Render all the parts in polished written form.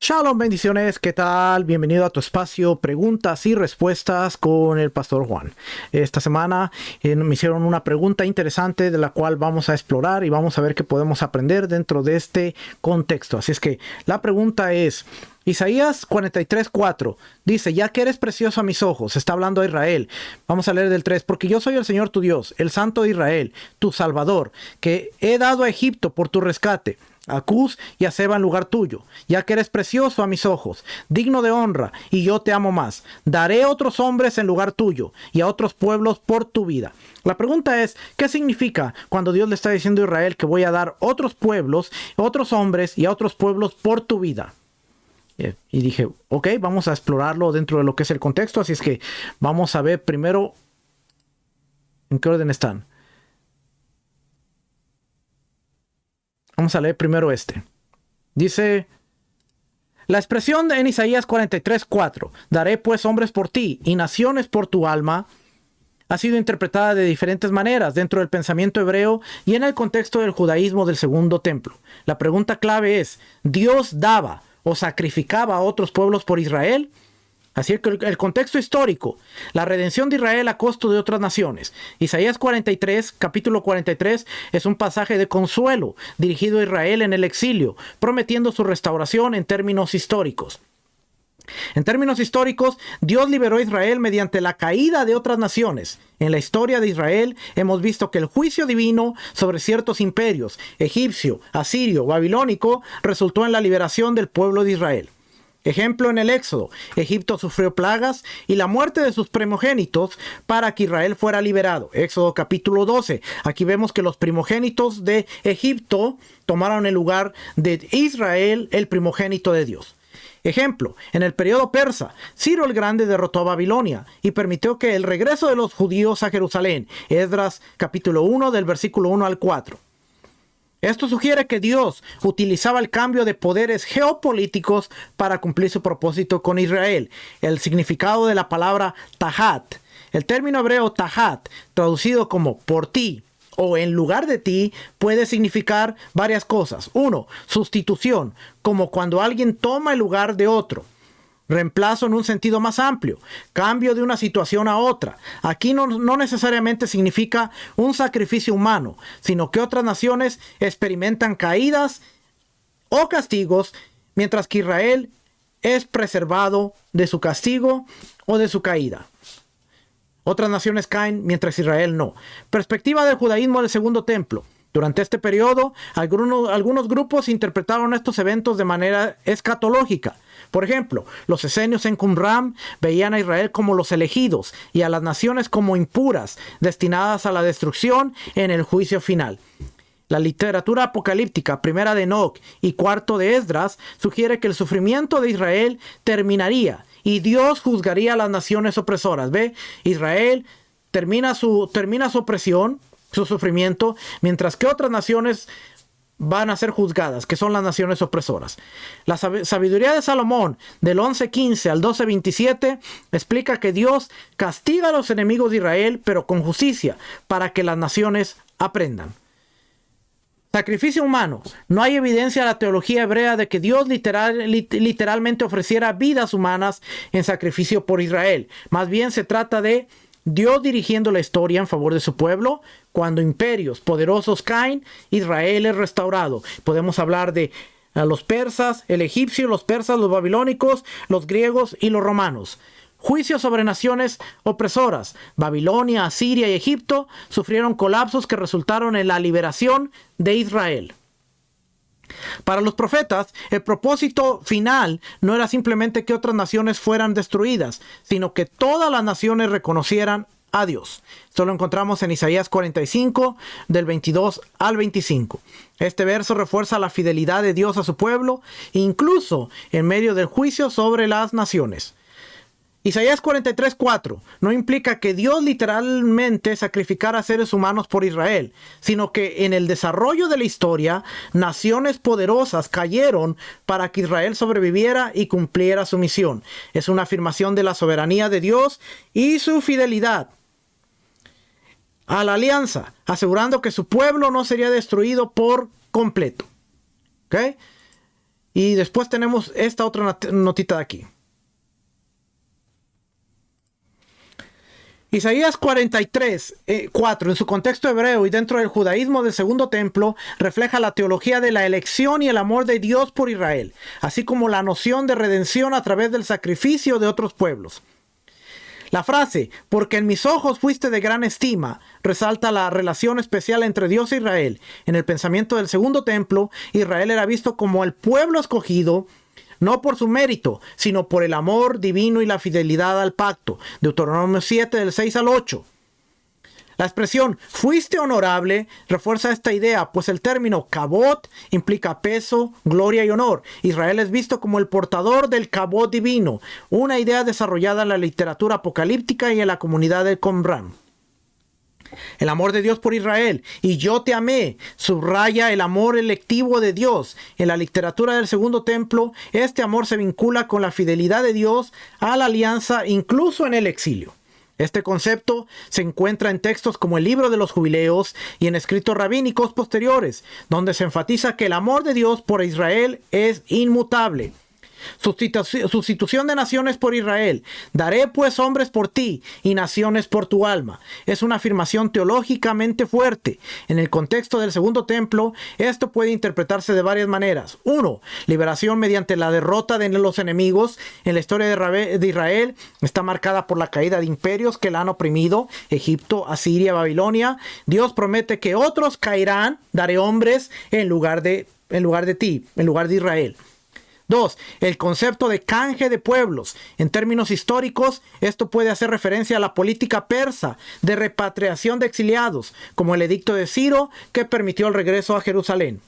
Shalom, bendiciones, ¿qué tal? Bienvenido a tu espacio Preguntas y Respuestas con el Pastor Juan. Esta semana me hicieron una pregunta interesante de la cual vamos a explorar y vamos a ver qué podemos aprender dentro de este contexto. Así es que la pregunta es, Isaías 43:4 dice, ya que eres precioso a mis ojos, está hablando a Israel. Vamos a leer del 3, porque yo soy el Señor tu Dios, el Santo de Israel, tu Salvador, que he dado a Egipto por tu rescate, a Cus y a Seba en lugar tuyo, ya que eres precioso a mis ojos, digno de honra, y yo te amo más. Daré otros hombres en lugar tuyo y a otros pueblos por tu vida. La pregunta es, ¿qué significa cuando Dios le está diciendo a Israel que voy a dar otros pueblos, otros hombres y a otros pueblos por tu vida? Y dije, ok, vamos a explorarlo dentro de lo que es el contexto, así es que vamos a ver primero en qué orden están. Vamos a leer primero este. Dice, la expresión en Isaías 43:4, daré pues hombres por ti y naciones por tu alma, ha sido interpretada de diferentes maneras dentro del pensamiento hebreo y en el contexto del judaísmo del segundo templo. La pregunta clave es, ¿Dios daba o sacrificaba a otros pueblos por Israel? Así que el contexto histórico, la redención de Israel a costo de otras naciones. Isaías 43, capítulo 43, es un pasaje de consuelo dirigido a Israel en el exilio, prometiendo su restauración en términos históricos. En términos históricos, Dios liberó a Israel mediante la caída de otras naciones. En la historia de Israel hemos visto que el juicio divino sobre ciertos imperios, egipcio, asirio, babilónico, resultó en la liberación del pueblo de Israel. Ejemplo en el Éxodo, Egipto sufrió plagas y la muerte de sus primogénitos para que Israel fuera liberado. Éxodo capítulo 12. Aquí vemos que los primogénitos de Egipto tomaron el lugar de Israel, el primogénito de Dios. Ejemplo, en el periodo persa, Ciro el Grande derrotó a Babilonia y permitió que el regreso de los judíos a Jerusalén. Esdras capítulo 1 del versículo 1 al 4. Esto sugiere que Dios utilizaba el cambio de poderes geopolíticos para cumplir su propósito con Israel. El significado de la palabra tahat. El término hebreo tahat, traducido como por ti o en lugar de ti, puede significar varias cosas. 1. Sustitución, como cuando alguien toma el lugar de otro. Reemplazo en un sentido más amplio, cambio de una situación a otra. Aquí no necesariamente significa un sacrificio humano, sino que otras naciones experimentan caídas o castigos, mientras que Israel es preservado de su castigo o de su caída. Otras naciones caen mientras Israel no. Perspectiva del judaísmo del segundo templo. Durante este periodo, algunos grupos interpretaron estos eventos de manera escatológica. Por ejemplo, los esenios en Qumran veían a Israel como los elegidos y a las naciones como impuras, destinadas a la destrucción en el juicio final. La literatura apocalíptica, primera de Enoc y cuarto de Esdras, sugiere que el sufrimiento de Israel terminaría y Dios juzgaría a las naciones opresoras. ¿Ve? Israel termina su opresión, su sufrimiento, mientras que otras naciones van a ser juzgadas, que son las naciones opresoras. La sabiduría de Salomón, del 11:15 al 12:27, explica que Dios castiga a los enemigos de Israel, pero con justicia, para que las naciones aprendan. Sacrificio humano. No hay evidencia en la teología hebrea de que Dios literalmente ofreciera vidas humanas en sacrificio por Israel. Más bien se trata de Dios dirigiendo la historia en favor de su pueblo. Cuando imperios poderosos caen, Israel es restaurado. Podemos hablar de los persas, el egipcio, los persas, los babilónicos, los griegos y los romanos. Juicios sobre naciones opresoras. Babilonia, Asiria y Egipto sufrieron colapsos que resultaron en la liberación de Israel. Para los profetas, el propósito final no era simplemente que otras naciones fueran destruidas, sino que todas las naciones reconocieran a Dios. Esto lo encontramos en Isaías 45, del 22 al 25. Este verso refuerza la fidelidad de Dios a su pueblo, incluso en medio del juicio sobre las naciones. Isaías 43:4 no implica que Dios literalmente sacrificara a seres humanos por Israel, sino que en el desarrollo de la historia, naciones poderosas cayeron para que Israel sobreviviera y cumpliera su misión. Es una afirmación de la soberanía de Dios y su fidelidad a la alianza, asegurando que su pueblo no sería destruido por completo. ¿Ok? Y después tenemos esta otra notita de aquí. Isaías 43, 4, en su contexto hebreo y dentro del judaísmo del segundo templo, refleja la teología de la elección y el amor de Dios por Israel, así como la noción de redención a través del sacrificio de otros pueblos. La frase, porque en mis ojos fuiste de gran estima, resalta la relación especial entre Dios e Israel. En el pensamiento del segundo templo, Israel era visto como el pueblo escogido, no por su mérito, sino por el amor divino y la fidelidad al pacto. Deuteronomio 7, del 6 al 8. La expresión fuiste honorable refuerza esta idea, pues el término kabod implica peso, gloria y honor. Israel es visto como el portador del kabod divino, una idea desarrollada en la literatura apocalíptica y en la comunidad del Qumran. El amor de Dios por Israel, y yo te amé, subraya el amor electivo de Dios. En la literatura del segundo templo, este amor se vincula con la fidelidad de Dios a la alianza, incluso en el exilio. Este concepto se encuentra en textos como el Libro de los Jubileos y en escritos rabínicos posteriores, donde se enfatiza que el amor de Dios por Israel es inmutable. Sustitución de naciones por Israel. Daré pues hombres por ti y naciones por tu alma. Es una afirmación teológicamente fuerte. En el contexto del segundo templo, esto puede interpretarse de varias maneras. 1. Liberación mediante la derrota de los enemigos. En la historia de Israel está marcada por la caída de imperios que la han oprimido. Egipto, Asiria, Babilonia. Dios promete que otros caerán. Daré hombres en lugar de ti, en lugar de Israel. 2. El concepto de canje de pueblos. En términos históricos, esto puede hacer referencia a la política persa de repatriación de exiliados, como el edicto de Ciro que permitió el regreso a Jerusalén.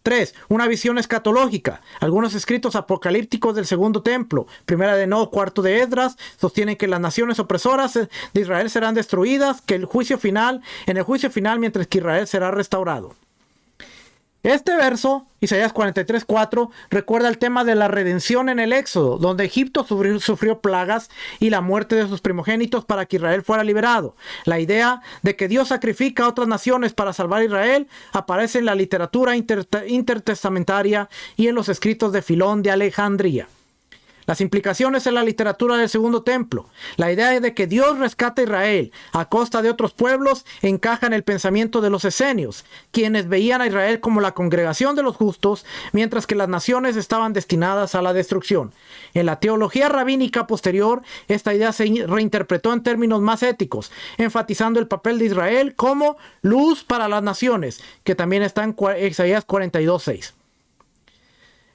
3. Una visión escatológica. Algunos escritos apocalípticos del segundo templo, primera de No, cuarto de Esdras, sostienen que las naciones opresoras de Israel serán destruidas, que en el juicio final, mientras que Israel será restaurado. Este verso, Isaías 43:4, recuerda el tema de la redención en el Éxodo, donde Egipto sufrió plagas y la muerte de sus primogénitos para que Israel fuera liberado. La idea de que Dios sacrifica a otras naciones para salvar a Israel aparece en la literatura intertestamentaria y en los escritos de Filón de Alejandría. Las implicaciones en la literatura del segundo templo. La idea de que Dios rescata a Israel a costa de otros pueblos encaja en el pensamiento de los esenios, quienes veían a Israel como la congregación de los justos, mientras que las naciones estaban destinadas a la destrucción. En la teología rabínica posterior, esta idea se reinterpretó en términos más éticos, enfatizando el papel de Israel como luz para las naciones, que también está en Isaías 42:6.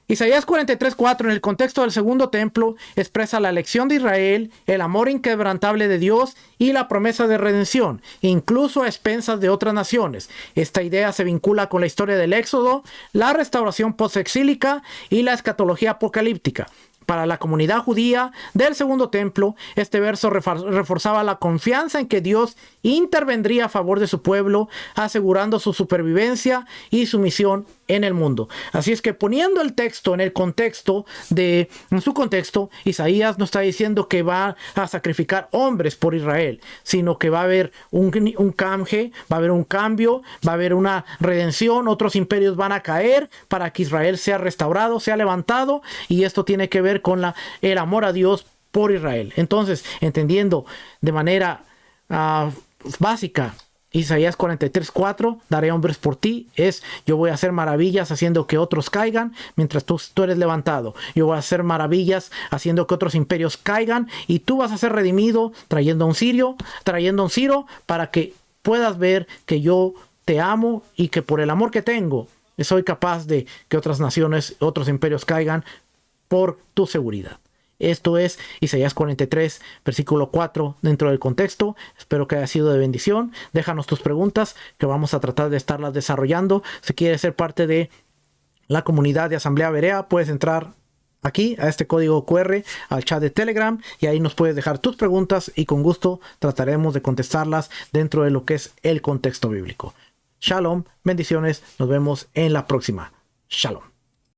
Isaías 43:4 en el contexto del segundo templo expresa la elección de Israel, el amor inquebrantable de Dios y la promesa de redención, incluso a expensas de otras naciones. Esta idea se vincula con la historia del Éxodo, la restauración postexílica y la escatología apocalíptica. Para la comunidad judía del segundo templo, este verso reforzaba la confianza en que Dios intervendría a favor de su pueblo, asegurando su supervivencia y su misión en el mundo. Así es que poniendo el texto en su contexto, Isaías no está diciendo que va a sacrificar hombres por Israel, sino que va a haber un canje, va a haber un cambio, va a haber una redención, otros imperios van a caer para que Israel sea restaurado, sea levantado, y esto tiene que ver con el amor a Dios por Israel. Entonces, entendiendo de manera básica Isaías 43:4, daré hombres por ti, es yo voy a hacer maravillas haciendo que otros caigan mientras tú eres levantado. Yo voy a hacer maravillas haciendo que otros imperios caigan y tú vas a ser redimido trayendo un Ciro para que puedas ver que yo te amo y que por el amor que tengo soy capaz de que otras naciones, otros imperios caigan por tu seguridad. Esto es Isaías 43, versículo 4 dentro del contexto. Espero que haya sido de bendición. Déjanos tus preguntas que vamos a tratar de estarlas desarrollando. Si quieres ser parte de la comunidad de Asamblea Berea, puedes entrar aquí a este código QR al chat de Telegram y ahí nos puedes dejar tus preguntas y con gusto trataremos de contestarlas dentro de lo que es el contexto bíblico. Shalom, bendiciones, nos vemos en la próxima. Shalom.